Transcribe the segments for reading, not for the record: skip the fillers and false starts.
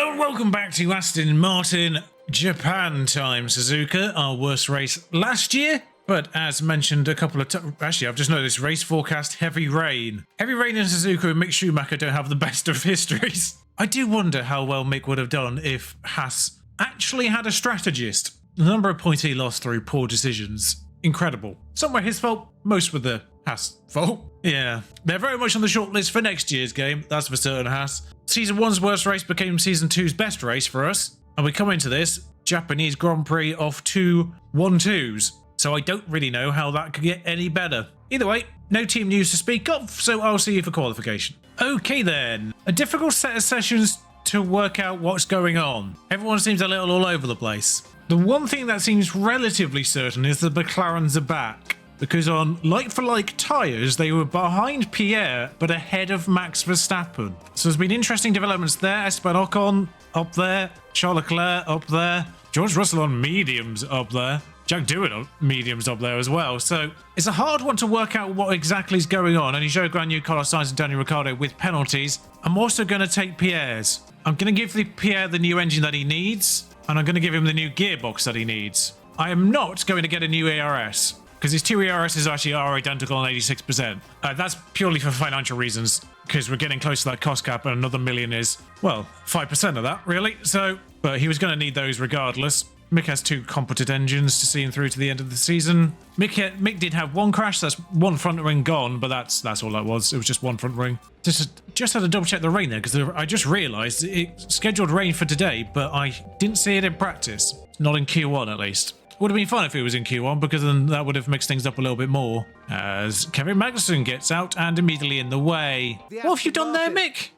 Hello and welcome back to Aston Martin Japan time Suzuka, our worst race last year. But as mentioned a couple of times, actually I've just noticed race forecast, heavy rain. Heavy rain in Suzuka and Mick Schumacher don't have the best of histories. I do wonder how well Mick would have done if Haas actually had a strategist. The number of points he lost through poor decisions, incredible. Some were his fault, most were the Haas fault. Yeah, they're very much on the short list for next year's game, that's for certain. Haas. Season 1's worst race became Season 2's best race for us, and we come into this Japanese Grand Prix off 2 1-2s. So I don't really know how that could get any better. Either way, no team news to speak of, so I'll see you for qualification. Okay then, a difficult set of sessions to work out what's going on. Everyone seems a little all over the place. The one thing that seems relatively certain is the McLarens are back, because on like-for-like tyres, they were behind Pierre, but ahead of Max Verstappen. So there's been interesting developments there. Esteban Ocon up there, Charles Leclerc up there, George Russell on mediums up there, Jack Doohan on mediums up there as well. So it's a hard one to work out what exactly is going on. And he showed Guan Yu, Carlos Sainz and Daniel Ricciardo with penalties. I'm also going to take Pierre's. I'm going to give Pierre the new engine that he needs, and I'm going to give him the new gearbox that he needs. I am not going to get a new ARS, because his two ERSs actually are identical on 86%. That's purely for financial reasons, because we're getting close to that cost cap, and another million is, well, 5% of that, really. So, but he was going to need those regardless. Mick has two competent engines to see him through to the end of the season. Mick did have one crash, that's one front ring gone, but that's all that was. It was just one front ring. Just had to double check the rain there, because I just realised it scheduled rain for today, but I didn't see it in practice. Not in Q1 at least. Would have been fun if it was in Q1, because then that would have mixed things up a little bit more. As Kevin Magnussen gets out and immediately in the way. What have you done there, Mick?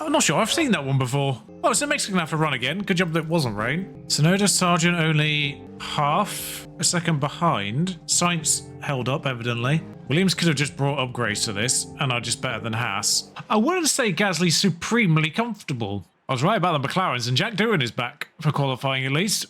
I'm not sure, I've seen that one before. Oh, so Mick's going to have to run again. Good job that it wasn't rain. Tsunoda Sargent only half a second behind. Sainz held up, evidently. Williams could have just brought upgrades to this, and are just better than Haas. I wouldn't say Gasly's supremely comfortable. I was right about the McLarens, and Jack Doohan is back for qualifying at least.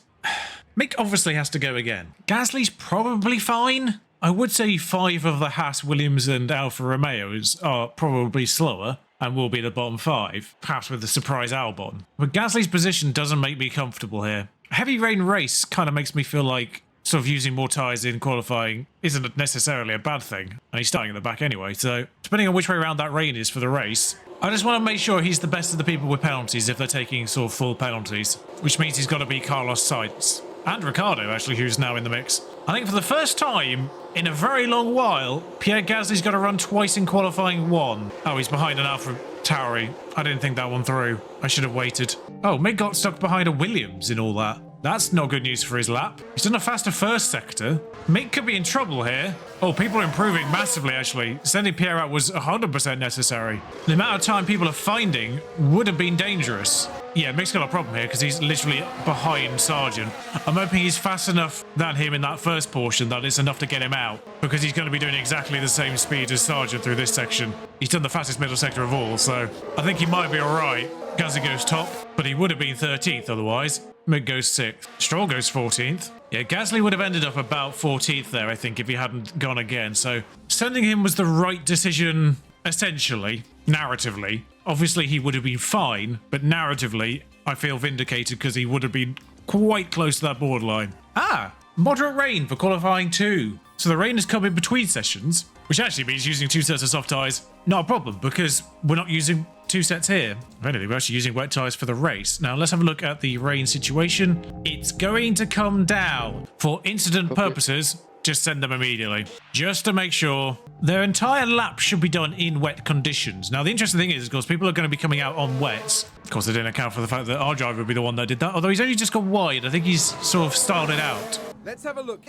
Mick obviously has to go again. Gasly's probably fine. I would say 5 of the Haas, Williams and Alfa Romeos are probably slower and will be the bottom 5, perhaps with the surprise Albon. But Gasly's position doesn't make me comfortable here. A heavy rain race kind of makes me feel like sort of using more tyres in qualifying isn't necessarily a bad thing. And he's starting at the back anyway, so depending on which way around that rain is for the race, I just want to make sure he's the best of the people with penalties if they're taking sort of full penalties, which means he's got to be Carlos Sainz. And Ricciardo, actually, who's now in the mix. I think for the first time in a very long while, Pierre Gasly's got to run twice in qualifying 1. Oh, he's behind an Alfa Tauri. I didn't think that one through. I should have waited. Oh, Mick got stuck behind a Williams in all that. That's not good news for his lap. He's done a faster first sector. Mick could be in trouble here. Oh, people are improving massively, actually. Sending Pierre out was 100% necessary. The amount of time people are finding would have been dangerous. Yeah, Mick's got a problem here because he's literally behind Sargent. I'm hoping he's fast enough than him in that first portion that it's enough to get him out, because he's going to be doing exactly the same speed as Sargent through this section. He's done the fastest middle sector of all, so I think he might be all right. Gasly goes top, but he would have been 13th otherwise. Mick goes 6th. Stroll goes 14th. Yeah, Gasly would have ended up about 14th there, I think, if he hadn't gone again. So sending him was the right decision, essentially, narratively. Obviously, he would have been fine, but narratively, I feel vindicated because he would have been quite close to that borderline. Ah, moderate rain for qualifying 2. So the rain has come in between sessions, which actually means using 2 sets of soft tyres, not a problem, because we're not using 2 sets here. If anything, we're actually using wet tyres for the race. Now, let's have a look at the rain situation. It's going to come down. For incident purposes, just send them immediately. Just to make sure. Their entire lap should be done in wet conditions. Now, the interesting thing is, of course, people are going to be coming out on wets. Of course, they didn't account for the fact that our driver would be the one that did that, although he's only just gone wide. I think he's sort of styled it out. Let's have a look.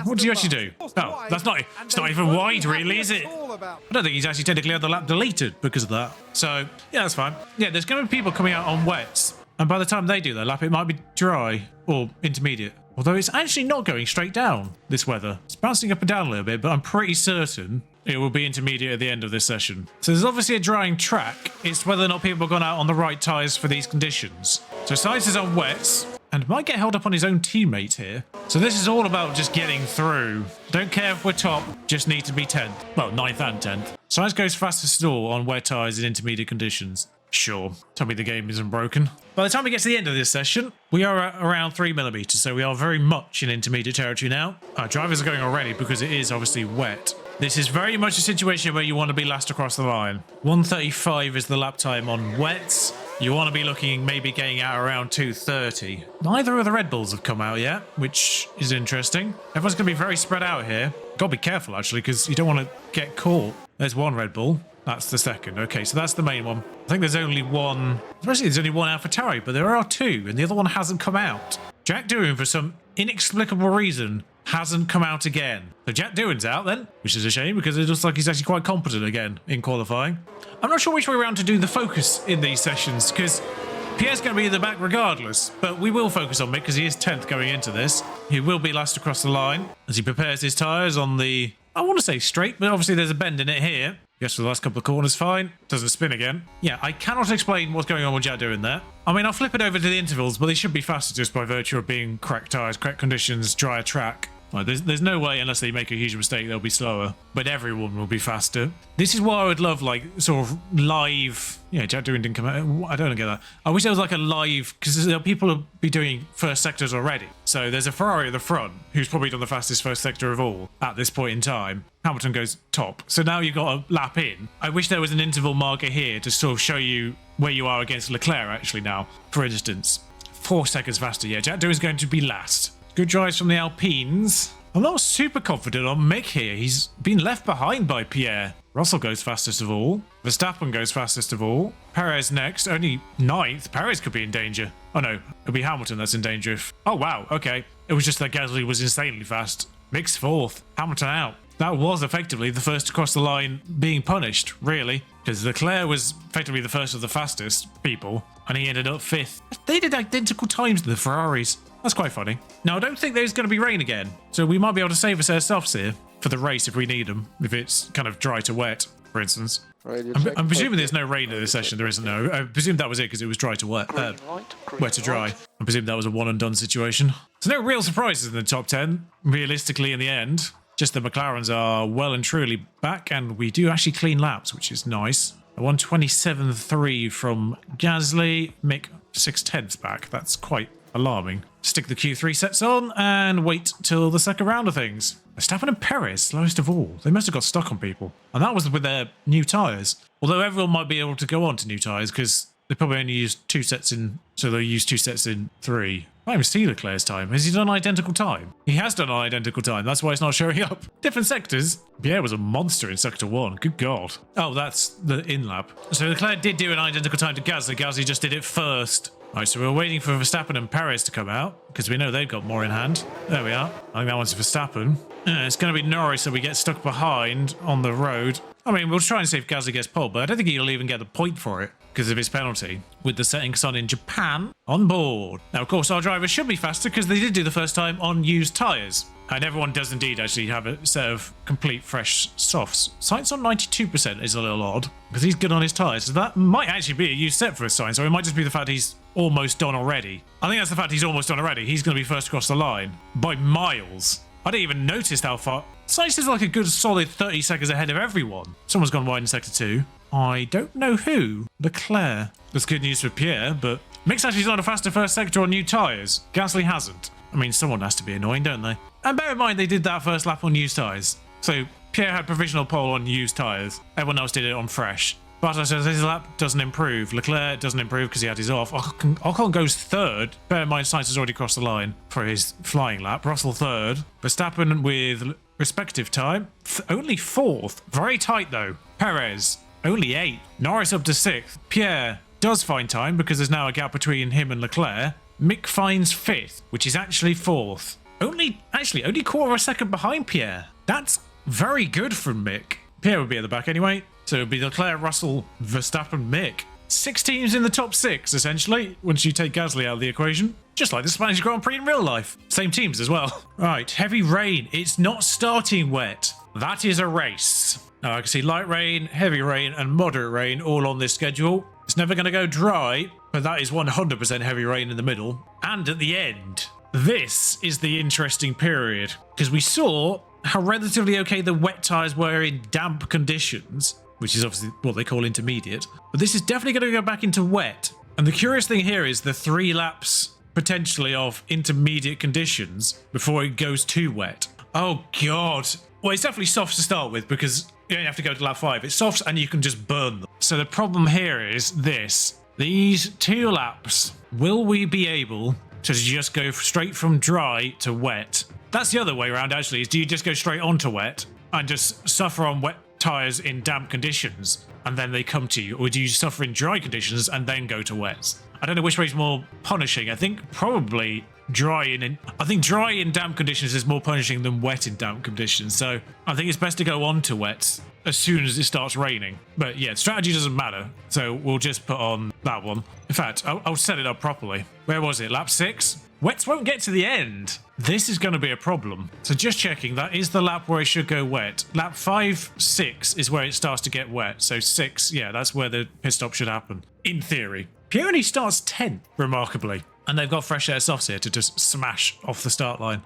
What do you actually do? Oh, that's not, it's not even wide, really, is it? I don't think he's actually technically had the lap deleted because of that. So, yeah, that's fine. Yeah, there's going to be people coming out on wets, and by the time they do their lap, it might be dry or intermediate. Although it's actually not going straight down, this weather. It's bouncing up and down a little bit, but I'm pretty certain it will be intermediate at the end of this session. So there's obviously a drying track. It's whether or not people have gone out on the right tyres for these conditions. So Sainz is on wets and might get held up on his own teammate here. So this is all about just getting through. Don't care if we're top, just need to be 10th. Well, 9th and 10th. Sainz goes fastest still on wet tyres in intermediate conditions. Sure. Tell me the game isn't broken. By the time we get to the end of this session, we are at around 3mm, so we are very much in intermediate territory now. Our drivers are going already because it is obviously wet. This is very much a situation where you want to be last across the line. 1:35 is the lap time on wets. You want to be looking maybe getting out around 2:30. Neither of the Red Bulls have come out yet, which is interesting. Everyone's going to be very spread out here. Got to be careful, actually, because you don't want to get caught. There's one Red Bull. That's the second. Okay, so that's the main one. I think there's only one. Especially there's only one AlphaTauri, but there are two, and the other one hasn't come out. Jack Doohan, for some inexplicable reason, hasn't come out again. So Jack Doohan's out then, which is a shame because it looks like he's actually quite competent again in qualifying. I'm not sure which way around to do the focus in these sessions because Pierre's going to be in the back regardless, but we will focus on Mick because he is 10th going into this. He will be last across the line as he prepares his tyres on the, I want to say straight, but obviously there's a bend in it here. Yes, for the last couple of corners, fine. Doesn't spin again. Yeah, I cannot explain what's going on with Jack doing there. I mean, I'll flip it over to the intervals, but they should be faster just by virtue of being correct tyres, correct conditions, drier track. Like, there's no way, unless they make a huge mistake, they'll be slower. But everyone will be faster. This is why I would love, like, sort of live... Yeah, Jack Doohan didn't come out. I don't get that. I wish there was, like, a live... Because people will be doing first sectors already. So there's a Ferrari at the front, who's probably done the fastest first sector of all at this point in time. Hamilton goes top. So now you've got a lap in. I wish there was an interval marker here to sort of show you where you are against Leclerc, actually, now. For instance, 4 seconds faster. Yeah, Jack Doohan's going to be last. Good drives from the Alpines. I'm not super confident on Mick here. He's been left behind by Pierre. Russell goes fastest of all. Verstappen goes fastest of all. Perez next, only 9th. Perez could be in danger. Oh no, it'll be Hamilton that's in danger if... Oh wow, okay. It was just that Gasly was insanely fast. Mick's 4th. Hamilton out. That was effectively the first to cross the line being punished, really. Because Leclerc was effectively the first of the fastest people, and he ended up 5th. They did identical times to the Ferraris. That's quite funny. Now, I don't think there's going to be rain again, so we might be able to save us our softs here for the race if we need them, if it's kind of dry to wet, for instance. I'm presuming there's no rain in this session. There isn't, no. I presume that was it because it was dry to wet. Wet to dry. I presume that was a one and done situation. So no real surprises in the top 10, realistically, in the end. Just the McLarens are well and truly back, and we do actually clean laps, which is nice. A 1:27.3 from Gasly. Mick 6/10 back. That's quite alarming. Stick the Q3 sets on and wait till the second round of things. Verstappen and Perez, slowest of all. They must have got stuck on people. And that was with their new tyres. Although everyone might be able to go on to new tyres because they probably only used 2 sets in, so they'll use 2 sets in 3. I don't even see Leclerc's time. Has he done identical time? He has done identical time. That's why it's not showing up. Different sectors. Pierre was a monster in sector 1. Good God. Oh, that's the in-lap. So Leclerc did do an identical time to Gasly. Gasly just did it first. Right, so we're waiting for Verstappen and Perez to come out because we know they've got more in hand. There we are. I think that one's Verstappen. It's going to be Norris that we get stuck behind on the road. I mean, we'll try and see if Gasly gets pulled, but I don't think he'll even get the point for it because of his penalty with the setting sun in Japan on board. Now, of course, our drivers should be faster because they did do the first time on used tyres. And everyone does indeed actually have a set of complete fresh softs. Sainz on 92% is a little odd because he's good on his tyres. So that might actually be a used set for a Sainz, or it might just be the fact he's almost done already. I think that's the fact he's almost done already. He's going to be first across the line by miles. I didn't even notice how far. Sainz is like a good solid 30 seconds ahead of everyone. Someone's gone wide in sector 2. I don't know who. Leclerc. That's good news for Pierre, but Mick's actually done a faster first sector on new tyres. Gasly hasn't. I mean, someone has to be annoying, don't they? And bear in mind, they did that first lap on used tyres. So Pierre had provisional pole on used tyres. Everyone else did it on fresh. Bottas says his lap doesn't improve. Leclerc doesn't improve because he had his off. Ocon goes 3rd. Bear in mind, Sainz has already crossed the line for his flying lap. Russell 3rd. Verstappen with respective time. Only 4th. Very tight, though. Perez, only 8th. Norris up to 6th. Pierre does find time because there's now a gap between him and Leclerc. Mick finds 5th, which is actually 4th. Only quarter of a second behind Pierre. That's very good from Mick. Pierre would be at the back anyway. So it would be Leclerc, Russell, Verstappen, Mick. 6 teams in the top 6, essentially, once you take Gasly out of the equation. Just like the Spanish Grand Prix in real life. Same teams as well. Right, heavy rain. It's not starting wet. That is a race. Now I can see light rain, heavy rain, and moderate rain all on this schedule. It's never going to go dry, but that is 100% heavy rain in the middle. And at the end, this is the interesting period. Because we saw how relatively okay the wet tyres were in damp conditions. which is obviously what they call intermediate. But this is definitely going to go back into wet. And the curious thing here is the 3 laps potentially of intermediate conditions before it goes to wet. Oh, God. Well, it's definitely soft to start with because you don't have to go to lap 5. It's soft and you can just burn them. So the problem here is this. These 2 laps, will we be able to just go straight from dry to wet? That's the other way around, actually, is do you just go straight onto wet and just suffer on wet tyres in damp conditions and then they come to you? Or do you suffer in dry conditions and then go to wet? I don't know which way is more punishing. I think probably dry in damp conditions is more punishing than wet in damp conditions. So I think it's best to go on to wet as soon as it starts raining. But yeah, strategy doesn't matter. So we'll just put on that one. In fact, I'll set it up properly. Where was it? Lap 6? Wets won't get to the end. This is going to be a problem. So just checking, that is the lap where it should go wet. Lap 5, 6 is where it starts to get wet. So 6, yeah, that's where the pit stop should happen. In theory. Pierre only starts 10th, remarkably. And they've got fresh air softs here to just smash off the start line.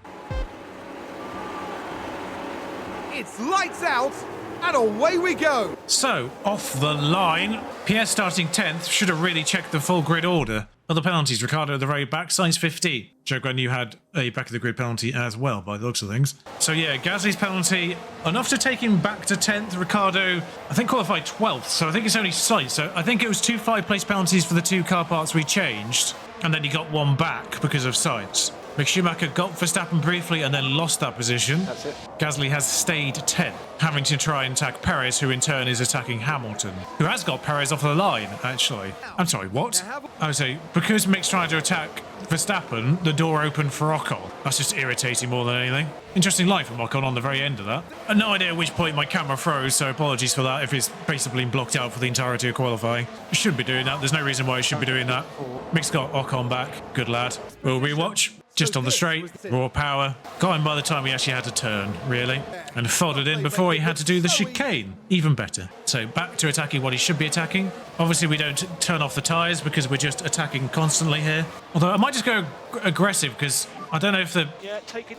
It's lights out, and away we go. So, off the line, Pierre starting 10th should have really checked the full grid order. Other penalties, Ricardo at the very back, Sainz 15. Joke, I knew had a back of the grid penalty as well, by the looks of things. So yeah, Gasly's penalty, enough to take him back to 10th. Ricardo, I think qualified 12th, so I think it's only Sainz. So I think it was 2 5-place penalties for the 2 car parts we changed, and then he got 1 back because of Sainz. Mick Schumacher got Verstappen briefly and then lost that position. That's it. Gasly has stayed 10th, having to try and attack Perez, who in turn is attacking Hamilton, who has got Perez off the line, actually. I'm sorry, what? I would say, because Mick's trying to attack Verstappen, the door opened for Ocon. That's just irritating more than anything. Interesting line from Ocon on the very end of that. I have no idea at which point my camera froze, so apologies for that if it's basically been blocked out for the entirety of qualifying. It should be doing that. There's no reason why it should be doing that. Mick's got Ocon back. Good lad. We'll rewatch. Just on the straight, raw power. Got him by the time he actually had to turn, really. And folded in before he had to do the chicane. Even better. So back to attacking what he should be attacking. Obviously we don't turn off the tyres because we're just attacking constantly here. Although I might just go aggressive because I don't know if the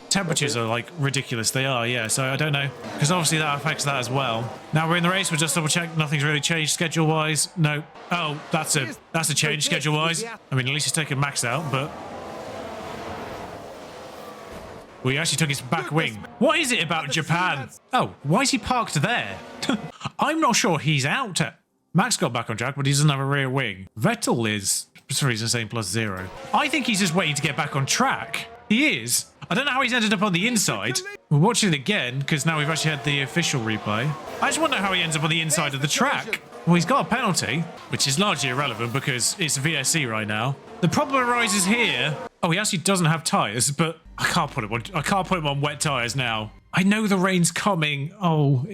temperatures are like ridiculous. They are, yeah. So I don't know. Because obviously that affects that as well. Now we're in the race. We'll just double check. Nothing's really changed schedule-wise. No. Oh, that's a change schedule-wise. I mean, at least he's taken Max out, but... Well, he actually took his back wing. What is it about Japan? Oh, why is he parked there? I'm not sure he's out. Max got back on track, but he doesn't have a rear wing. Vettel is, for some reason, saying +0. I think he's just waiting to get back on track. He is. I don't know how he's ended up on the inside. We're watching it again, because now we've actually had the official replay. I just wonder how he ends up on the inside of the track. Well, he's got a penalty, which is largely irrelevant because it's VSC right now. The problem arises here. Oh, he actually doesn't have tyres, but I can't put him on wet tyres now. I know the rain's coming. Oh,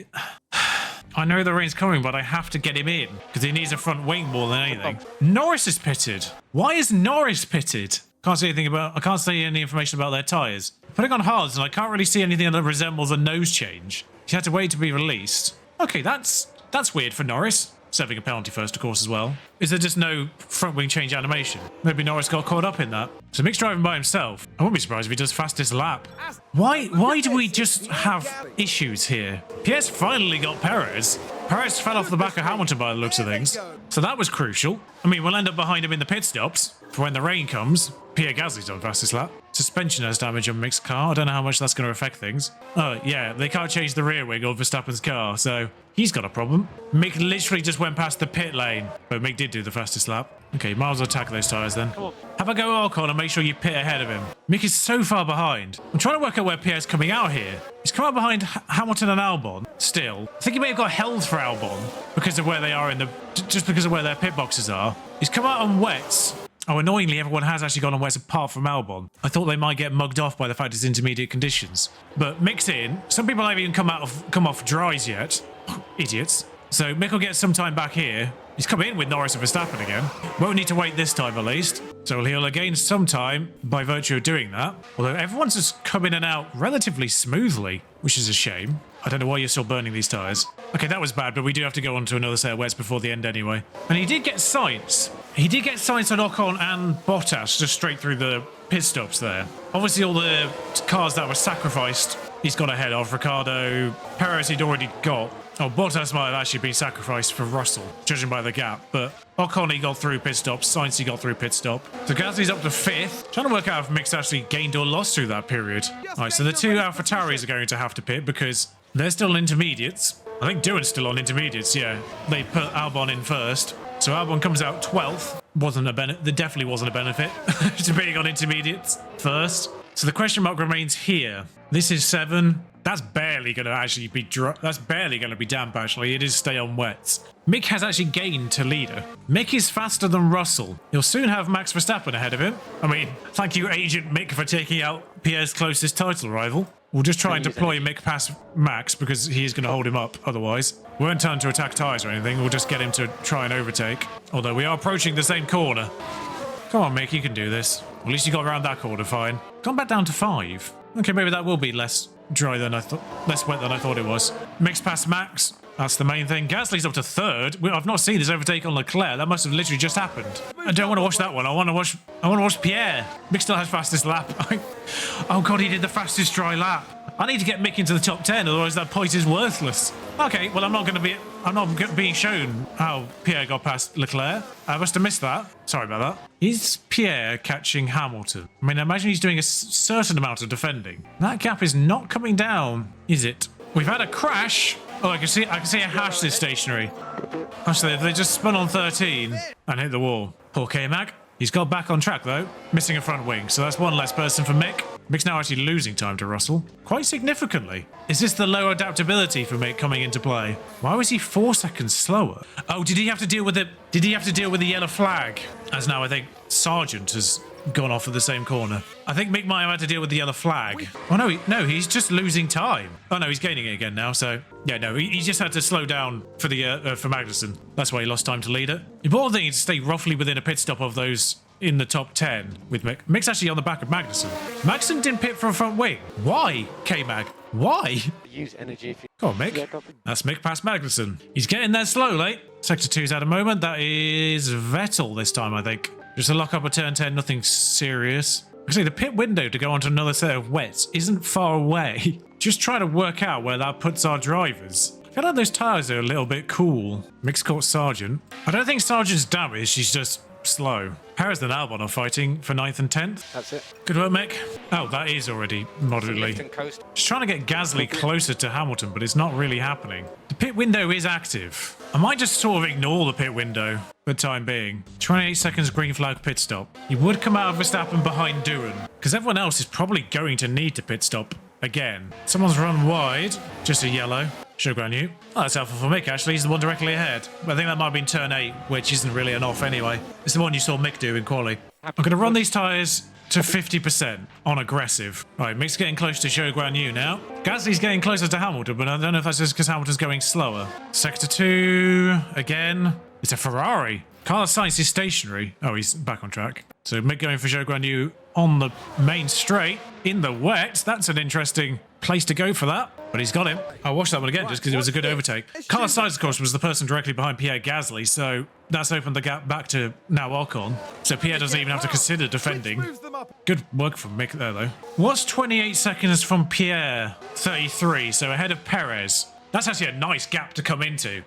I know the rain's coming, but I have to get him in because he needs a front wing more than anything. Norris is pitted. Why is Norris pitted? I can't see any information about their tyres. Putting on hards, and I can't really see anything that resembles a nose change. He had to wait to be released. Okay, that's weird for Norris. Serving a penalty first, of course, as well. Is there just no front wing change animation? Maybe Norris got caught up in that. So Mick's driving by himself. I wouldn't be surprised if he does fastest lap. Why do we just have issues here? Pierre's finally got Perez. Perez fell off the back of Hamilton by the looks of things. So that was crucial. I mean, we'll end up behind him in the pit stops for when the rain comes. Pierre Gasly's on fastest lap. Suspension has damage on Mick's car. I don't know how much that's going to affect things. Oh, yeah, they can't change the rear wing of Verstappen's car, so he's got a problem. Mick literally just went past the pit lane, but Mick did do the fastest lap. Okay, might as well attack those tyres then. Have a go Ocon and make sure you pit ahead of him. Mick is so far behind. I'm trying to work out where Pierre's coming out here. He's come out behind Hamilton and Albon still. I think he may have got held for Albon because of where they are just because of where their pit boxes are. He's come out on wets. Oh, annoyingly, everyone has actually gone on wets apart from Albon. I thought they might get mugged off by the fact it's intermediate conditions. But Mick's in. Some people haven't even come off dries yet. Idiots. So Mick will get some time back here. He's come in with Norris and Verstappen again. Won't need to wait this time at least. So he'll gain some time by virtue of doing that. Although everyone's just come in and out relatively smoothly, which is a shame. I don't know why you're still burning these tyres. Okay, that was bad, but we do have to go on to another set of wets before the end anyway. And he did get Sainz. He did get Sainz on Ocon and Bottas just straight through the pit stops there. Obviously, all the cars that were sacrificed, he's got ahead of. Ricardo, Perez he'd already got. Oh, Bottas might have actually been sacrificed for Russell, judging by the gap. But Ocon, he got through pit stop. Sainz, he got through pit stop. So Gasly's up to 5th. Trying to work out if Mick's actually gained or lost through that period. All right, so the 2 AlphaTauris are going to have to pit because they're still intermediates. I think Doohan's still on intermediates, yeah. They put Albon in first. So Albon comes out 12th. Wasn't a benefit. There definitely wasn't a benefit to being on intermediates first. So the question mark remains here. This is 7. That's barely going to actually be that's barely going to be damp, actually. It is stay on wets. Mick has actually gained to leader. Mick is faster than Russell. He'll soon have Max Verstappen ahead of him. I mean, thank you, Agent Mick, for taking out Pierre's closest title rival. We'll just try and deploy Mick past Max because he's going to hold him up otherwise. We won't turn to attack tyres or anything. We'll just get him to try and overtake. Although we are approaching the same corner. Come on, Mick, you can do this. At least you got around that corner fine. Gone back down to 5. Okay, maybe that will be less dry than I thought, less wet than I thought it was. Mix past Max. That's the main thing. Gasly's up to 3rd. I've not seen this overtake on Leclerc. That must have literally just happened. I don't want to watch that one. I want to watch Pierre. Mick still has fastest lap. Oh god, he did the fastest dry lap. I need to get Mick into the top 10, otherwise that point is worthless. Okay, well I'm not being shown how Pierre got past Leclerc. I must have missed that. Sorry about that. Is Pierre catching Hamilton? I mean, I imagine he's doing a certain amount of defending. That gap is not coming down, is it? We've had a crash. Oh, I can see a hash is stationary. Actually, they just spun on 13 and hit the wall. Poor K-Mag. He's got back on track though, missing a front wing, so that's one less person for Mick. Mick's now actually losing time to Russell, quite significantly. Is this the low adaptability for Mick coming into play? Why was he 4 seconds slower? Oh, did he have to deal with it? Did he have to deal with the yellow flag? As now I think Sargent has gone off at the same corner. I think Mick might have had to deal with the yellow flag. Oh no, he's just losing time. Oh no, he's gaining it again now. So yeah, no, he just had to slow down for the for Magnussen. That's why he lost time to lead it. The important thing is to stay roughly within a pit stop of those in the top 10 with Mick. Mick's actually on the back of Magnussen. Magnussen didn't pit for a front wing. Why, K-Mag? Why? Use energy if you... Come on, Mick. That's Mick past Magnussen. He's getting there slowly. Sector 2's at a moment. That is Vettel this time, I think. Just a lock up of turn 10, nothing serious. Actually, the pit window to go onto another set of wets isn't far away. Just trying to work out where that puts our drivers. I feel like those tyres are a little bit cool. Mick's caught Sargent. I don't think Sargent's damaged, she's just slow. Perez and Albon are fighting for 9th and 10th. That's it. Good work, Mick. Oh, that is already moderately. Just trying to get Gasly closer to Hamilton, but it's not really happening. The pit window is active. I might just sort of ignore the pit window for the time being. 28 seconds green flag pit stop. He would come out of Verstappen behind Doohan, because everyone else is probably going to need to pit stop again. Someone's run wide. Just a yellow. Sugar on you. Oh, that's helpful for Mick, actually. He's the one directly ahead. But I think that might have been turn 8, which isn't really an off anyway. It's the one you saw Mick do in quali. I'm going to run these tyres to 50% on aggressive. All right, Mick's getting close to Zhou Guanyu now. Gasly's getting closer to Hamilton, but I don't know if that's just because Hamilton's going slower. Sector 2, again. It's a Ferrari. Carlos Sainz is stationary. Oh, he's back on track. So Mick going for Zhou Guanyu on the main straight in the wet. That's an interesting place to go for that. But he's got him. I'll watch that one again just because it was a good overtake. Carlos Sainz, of course, was the person directly behind Pierre Gasly, so that's opened the gap back to now Ocon. So Pierre doesn't even have to consider defending. Good work from Mick there, though. What's 28 seconds from Pierre? 33, so ahead of Perez. That's actually a nice gap to come into.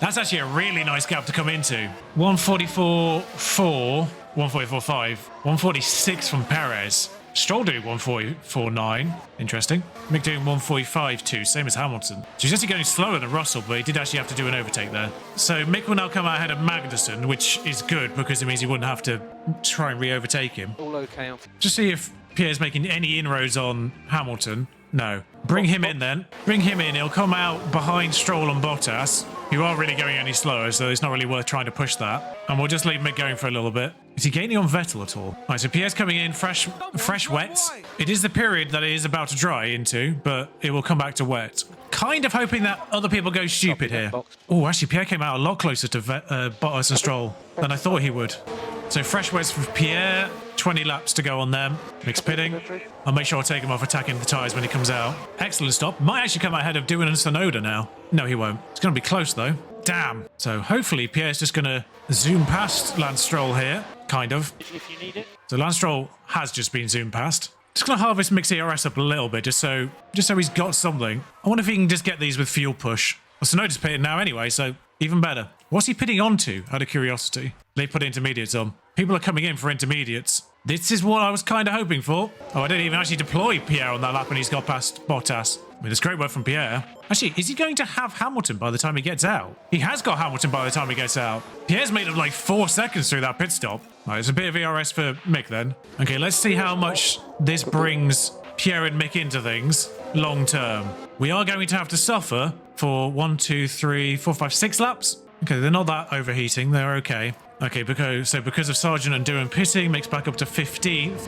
That's actually a really nice gap to come into. 144.4, 144.5, 146 from Perez. Stroll doing 144.9. Interesting. Mick doing 145.2, same as Hamilton. So he's actually going slower than Russell, but he did actually have to do an overtake there. So Mick will now come out ahead of Magnussen, which is good because it means he wouldn't have to try and re-overtake him. All okay. Just see if Pierre's making any inroads on Hamilton. No. Bring him in then. Bring him in. He'll come out behind Stroll and Bottas, who aren't really going any slower, so it's not really worth trying to push that. And we'll just leave Mick going for a little bit. Is he gaining on Vettel at all? Right, so Pierre's coming in fresh wets. It is the period that it is about to dry into, but it will come back to wet. Kind of hoping that other people go stupid here. Oh, actually, Pierre came out a lot closer to Bottas and Stroll than I thought he would. So fresh wets for Pierre. 20 laps to go on them. Mick's pitting. I'll make sure I take him off attacking the tyres when he comes out. Excellent stop. Might actually come ahead of Doohan and Tsunoda now. No, he won't. It's going to be close, though. Damn. So hopefully Pierre's just going to zoom past Lance Stroll here. Kind of. If you need it. So Lance Stroll has just been zoomed past. Just going to harvest Mick's ERS up a little bit just so he's got something. I wonder if he can just get these with fuel push. Well, Sonoda's pitting now anyway, so even better. What's he pitting onto, out of curiosity? They put intermediates on. People are coming in for intermediates. This is what I was kind of hoping for. Oh, I didn't even actually deploy Pierre on that lap and he's got past Bottas. I mean, it's great work from Pierre. Actually, is he going to have Hamilton by the time he gets out? He has got Hamilton by the time he gets out. Pierre's made up like 4 seconds through that pit stop. Right, it's a bit of ERS for Mick then. Okay, let's see how much this brings Pierre and Mick into things long term. We are going to have to suffer for 1, 2, 3, 4, 5, 6 laps. Okay, they're not that overheating. They're okay. Okay, because of Sargent and Doohan pitting, makes back up to 15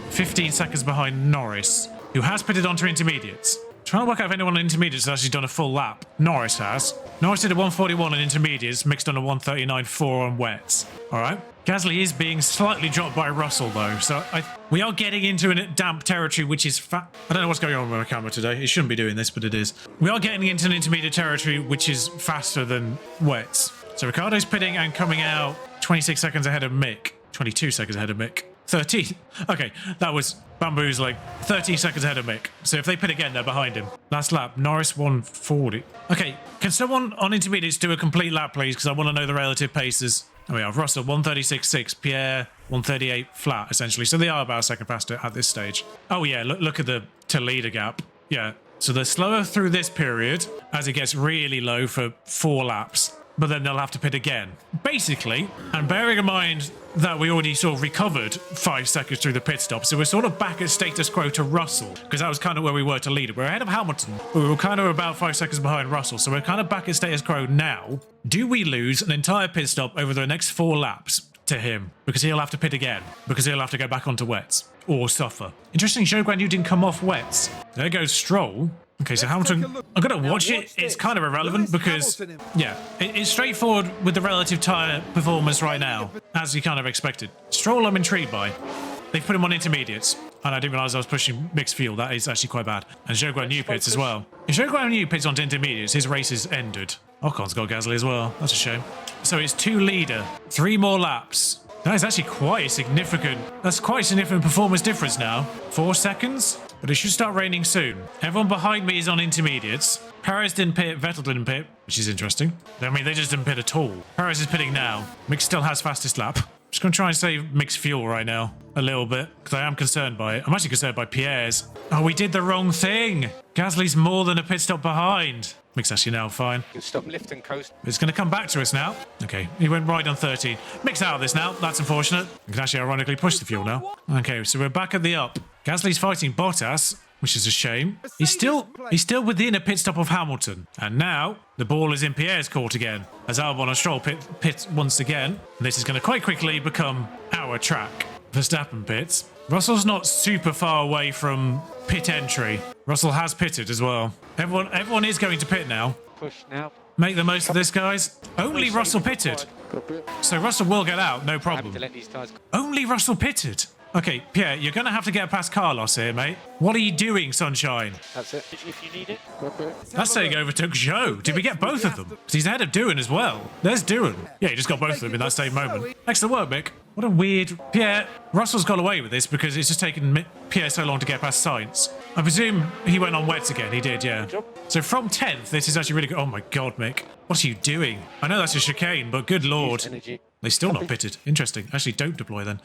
seconds behind Norris, who has pitted onto intermediates. Trying to work out if anyone on intermediates has actually done a full lap. Norris has. Norris did a 141 on intermediates, mixed on a 139.4 on wets. All right. Gasly is being slightly dropped by Russell, though, so we are getting into a damp territory, which is I don't know what's going on with my camera today. It shouldn't be doing this, but it is. We are getting into an intermediate territory, which is faster than wets. So Ricardo's pitting and coming out 26 seconds ahead of Mick. 22 seconds ahead of Mick. 13. Okay, that was Bamboo's like 13 seconds ahead of Mick. So if they pit again, they're behind him. Last lap, Norris 140. Okay, can someone on intermediates do a complete lap, please? Because I want to know the relative paces. Oh, we have Russell 136.6, Pierre 138 flat, essentially. So they are about a second faster at this stage. Oh yeah, look at the to leader gap. Yeah, so they're slower through this period as it gets really low for 4 laps. But then they'll have to pit again. Basically, and bearing in mind that we already sort of recovered 5 seconds through the pit stop, so we're sort of back at status quo to Russell, because that was kind of where we were to leader. We're ahead of Hamilton, but we were kind of about 5 seconds behind Russell, so we're kind of back at status quo now. Do we lose an entire pit stop over the next 4 laps to him? Because he'll have to pit again, because he'll have to go back onto wets, or suffer. Interesting, Zhou Guanyu didn't come off wets. There goes Stroll. Okay, so Hamilton, I'm going to watch it. It's kind of irrelevant because, yeah, it's straightforward with the relative tyre performance right now, as you kind of expected. Stroll, I'm intrigued by. They've put him on intermediates, and I didn't realise I was pushing mixed fuel. That is actually quite bad. And Zhou Guanyu pits as well. If Zhou Guanyu pits onto intermediates, his race is ended. Ocon's got Gasly as well. That's a shame. So it's 2 leader, 3 more laps. That is actually quite a significant, that's quite a significant performance difference now. 4 seconds? But it should start raining soon. Everyone behind me is on intermediates. Perez didn't pit, Vettel didn't pit, which is interesting. I mean, they just didn't pit at all. Perez is pitting now. Mick still has fastest lap. Just going to try and save Mick's fuel right now. A little bit, because I am concerned by it. I'm actually concerned by Pierre's. Oh, we did the wrong thing. Gasly's more than a pit stop behind. Mick's actually now fine. Stop lifting coast. It's going to come back to us now. Okay, he went right on 13. Mick's out of this now. That's unfortunate. We can actually ironically push the fuel now. Okay, so we're back at the up. Gasly's fighting Bottas, which is a shame. He's still within a pit stop of Hamilton. And now the ball is in Pierre's court again, as Albon and Stroll pit once again. And this is going to quite quickly become our track. Verstappen pits. Russell's not super far away from pit entry. Russell has pitted as well. Everyone is going to pit now. Push now. Make the most of this, guys. Only Russell pitted. So Russell will get out, no problem. Only Russell pitted. Okay, Pierre, you're going to have to get past Carlos here, mate. What are you doing, Sunshine? That's it. If you need it. That's saying overtook Zhou. Did we get both of them? Because he's ahead of Doohan as well. There's Doohan. Yeah, he just got both of them in that same moment. Excellent work, Mick. What a weird... Pierre, Russell's got away with this because it's just taken Pierre so long to get past Sainz. I presume he went on wets again. He did, yeah. So from 10th, this is actually really good. Oh my God, Mick. What are you doing? I know that's a chicane, but good Lord. They still not pitted. Interesting. Actually, don't deploy then.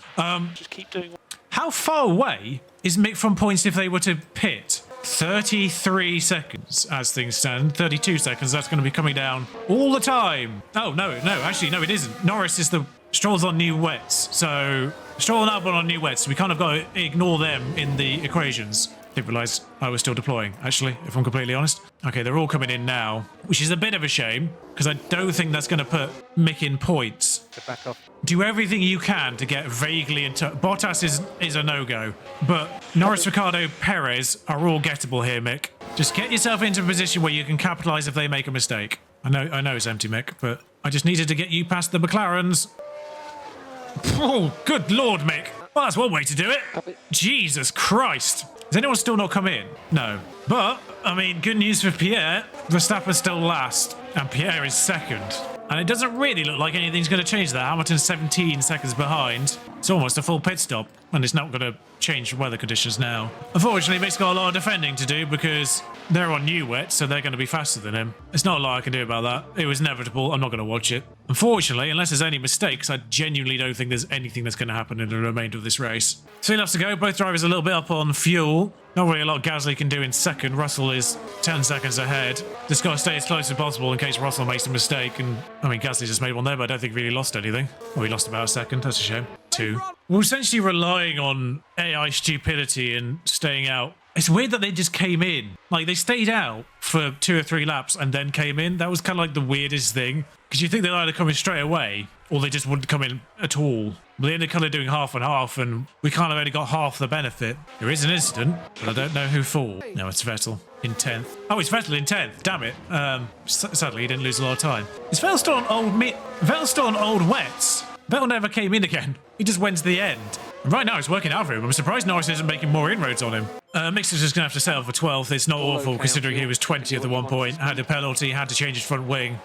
Just keep doing it. How far away is Mick from points if they were to pit? 33 seconds as things stand. 32 seconds. That's going to be coming down all the time. Oh, no. Actually, no, it isn't. Norris is the... Stroll's on new wets. So Stroll and Albon on new wets. We kind of got to ignore them in the equations. Didn't realise I was still deploying, actually, if I'm completely honest. Okay, they're all coming in now, which is a bit of a shame, because I don't think that's going to put Mick in points. Back off. Do everything you can to get vaguely into... Bottas is a no-go, but Norris, Ricciardo, Perez are all gettable here, Mick. Just get yourself into a position where you can capitalise if they make a mistake. I know it's empty, Mick, but I just needed to get you past the McLarens. Oh, good Lord, Mick. Well, that's one way to do it. Jesus Christ. Has anyone still not come in? No. But, I mean, good news for Pierre. Verstappen's still last, and Pierre is second. And it doesn't really look like anything's going to change there. Hamilton's 17 seconds behind. It's almost a full pit stop, and it's not going to change weather conditions now. Unfortunately, Mick's got a lot of defending to do because they're on new wet, so they're going to be faster than him. It's not a lot I can do about that. It was inevitable. I'm not going to watch it. Unfortunately, unless there's any mistakes, I genuinely don't think there's anything that's going to happen in the remainder of this race. 3 laps to go. Both drivers a little bit up on fuel. Not really a lot Gasly can do in second. Russell is 10 seconds ahead. Just got to stay as close as possible in case Russell makes a mistake. And I mean, Gasly just made one there, but I don't think he really lost anything. Well, he lost about a second. That's a shame. 2. We're essentially relying on AI stupidity and staying out. It's weird that they just came in. Like, they stayed out for 2 or 3 laps and then came in. That was kind of like the weirdest thing. Because you think they'd either come in straight away or they just wouldn't come in at all. But they ended up kind of doing half and half, and we kind of only got half the benefit. There is an incident, but I don't know who for. No, it's Vettel in 10th. Oh, it's Vettel in 10th. Damn it. Sadly, he didn't lose a lot of time. Is Vettel still on Vettel still on old wets? Vettel never came in again. He just went to the end. And right now, it's working out for him. I'm surprised Norris isn't making more inroads on him. Mix is just going to have to settle for 12th. It's not awful, considering he was 20th at one point. Had a penalty, had to change his front wing.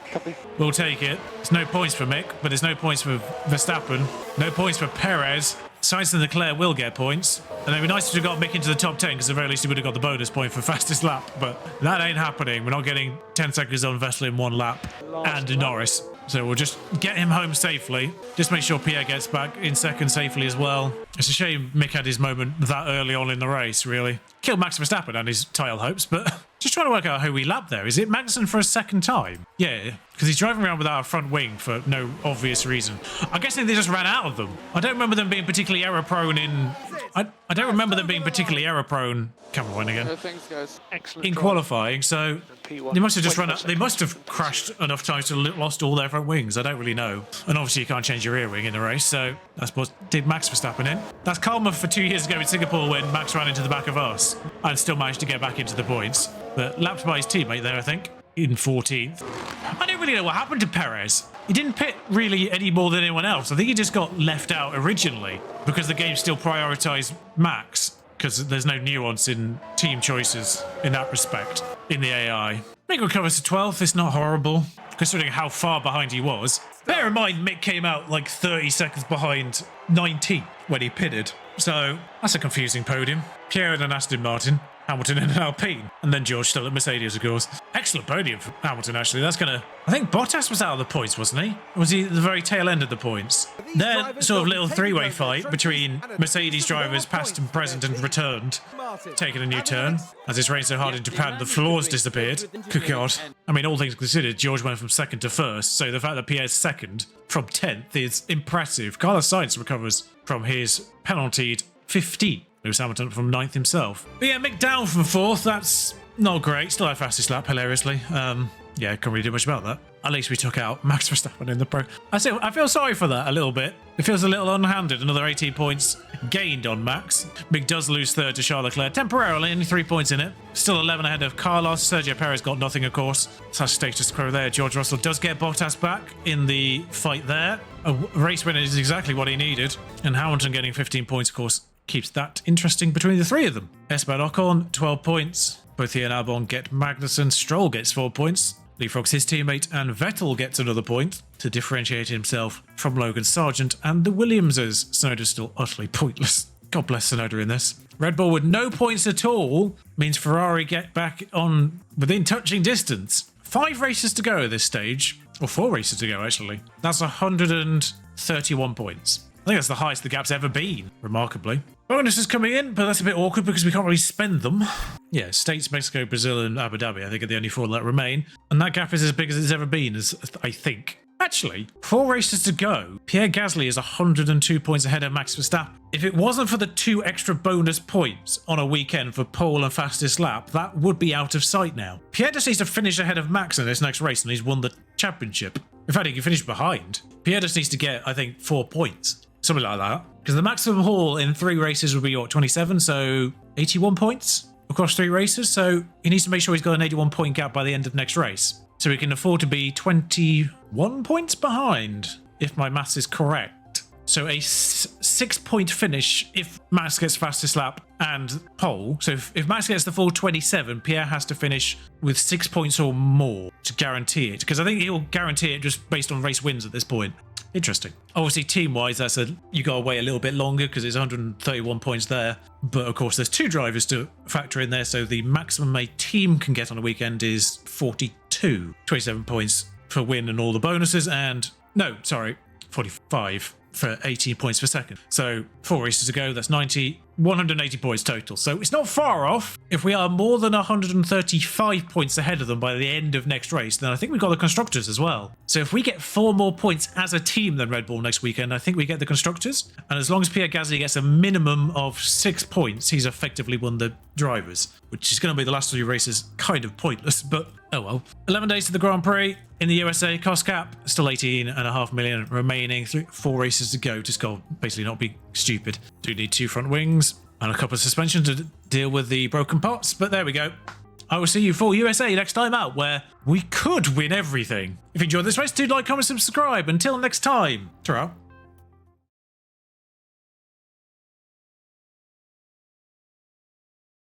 We'll take it. There's no points for Mick, but there's no points for Verstappen. No points for Perez. Sainz and Leclerc will get points. And it'd be nice if we got Mick into the top 10, because at the very least he would have got the bonus point for fastest lap. But that ain't happening. We're not getting 10 seconds on Vettel in 1 lap. And Norris. So we'll just get him home safely. Just make sure Pierre gets back in second safely as well. It's a shame Mick had his moment that early on in the race, really. Killed Max Verstappen and his title hopes, but just trying to work out who we lapped there. Is it Magnussen for a second time? Yeah, because he's driving around without a front wing for no obvious reason. I'm guessing they just ran out of them. I don't remember them being particularly error-prone in... I don't remember them being particularly error-prone... Camera went again. No thanks, guys. Excellent In drive. qualifying, so P1. they must have just run out. They must have crashed enough times to lost all their front wings. I don't really know. And obviously, you can't change your rear wing in a race, so that's what did Max Verstappen in. That's karma for 2 years ago in Singapore when Max ran into the back of us and still managed to get back into the points. But lapped by his teammate there, I think, in 14th. I don't really know what happened to Perez. He didn't pit really any more than anyone else. I think he just got left out originally because the game still prioritised Max. Because there's no nuance in team choices in that respect in the AI. Mick recovers to 12th. It's not horrible, considering how far behind he was. Bear in mind, Mick came out like 30 seconds behind 19th when he pitted. So that's a confusing podium. Pierre and an Aston Martin. Hamilton and an Alpine. And then George still at Mercedes, of course. Excellent podium for Hamilton, actually. That's going to... I think Bottas was out of the points, wasn't he? Or was he at the very tail end of the points? Their sort of little three-way fight between Mercedes drivers past and present and returned, taking a new turn. As it's rained so hard in Japan, the floors disappeared. Good God. I mean, all things considered, George went from second to first, so the fact that Pierre's second from 10th is impressive. Carlos Sainz recovers from his penaltied 15th. Lewis Hamilton from 9th himself. But yeah, Mick down from 4th. That's not great. Still had fastest lap, hilariously. Yeah, can't really do much about that. At least we took out Max Verstappen in the pro. I feel sorry for that a little bit. It feels a little unhanded. Another 18 points gained on Max. Mick does lose third to Charles Leclerc. Temporarily, only 3 points in it. Still 11 ahead of Carlos. Sergio Perez got nothing, of course. That's status quo there. George Russell does get Bottas back in the fight there. A race winner is exactly what he needed. And Hamilton getting 15 points, of course, keeps that interesting between the three of them. Esteban Ocon, 12 points. Both he and Albon get Magnussen. Stroll gets 4 points. Leapfrogs his teammate, and Vettel gets another point to differentiate himself from Logan Sargent and the Williamses. Tsunoda's still utterly pointless. God bless Tsunoda in this. Red Bull with no points at all means Ferrari get back on within touching distance. 5 races to go at this stage, or 4 races to go actually. That's 131 points. I think that's the highest the gap's ever been, remarkably. Bonus is coming in, but that's a bit awkward because we can't really spend them. Yeah, States, Mexico, Brazil, and Abu Dhabi, I think, are the only 4 that remain. And that gap is as big as it's ever been, as I think. Actually, 4 races to go. Pierre Gasly is 102 points ahead of Max Verstappen. If it wasn't for the 2 extra bonus points on a weekend for pole and fastest lap, that would be out of sight now. Pierre just needs to finish ahead of Max in this next race, and he's won the championship. In fact, he can finish behind. Pierre just needs to get, I think, 4 points. Something like that. Because the maximum haul in 3 races would be, what, 27? So 81 points across 3 races. So he needs to make sure he's got an 81 point gap by the end of next race. So he can afford to be 21 points behind, if my maths is correct. So a 6-point finish if Max gets fastest lap and pole. So if Max gets the full 27, Pierre has to finish with 6 points or more to guarantee it. Because I think he'll guarantee it just based on race wins at this point. Interesting. Obviously, team-wise, you got to wait a little bit longer because it's 131 points there. But of course, there's 2 drivers to factor in there, so the maximum a team can get on a weekend is 42. 27 points for win and all the bonuses, and 45 for 18 points per second. So 4 races to go, that's 180 points total. So it's not far off. If we are more than 135 points ahead of them by the end of next race, then I think we've got the constructors as well. So if we get 4 more points as a team than Red Bull next weekend, I think we get the constructors. And as long as Pierre Gasly gets a minimum of 6 points, he's effectively won the drivers, which is going to be the last 3 races kind of pointless, but oh well. 11 days to the Grand Prix in the USA. Cost cap still 18.5 million remaining. 4 races to go. Just go basically not be stupid. Do need 2 front wings and a couple of suspension to deal with the broken parts, but there we go. I will see you for USA next time out, where we could win everything. If you enjoyed this race, do like, comment, subscribe. Until next time, ta-ra.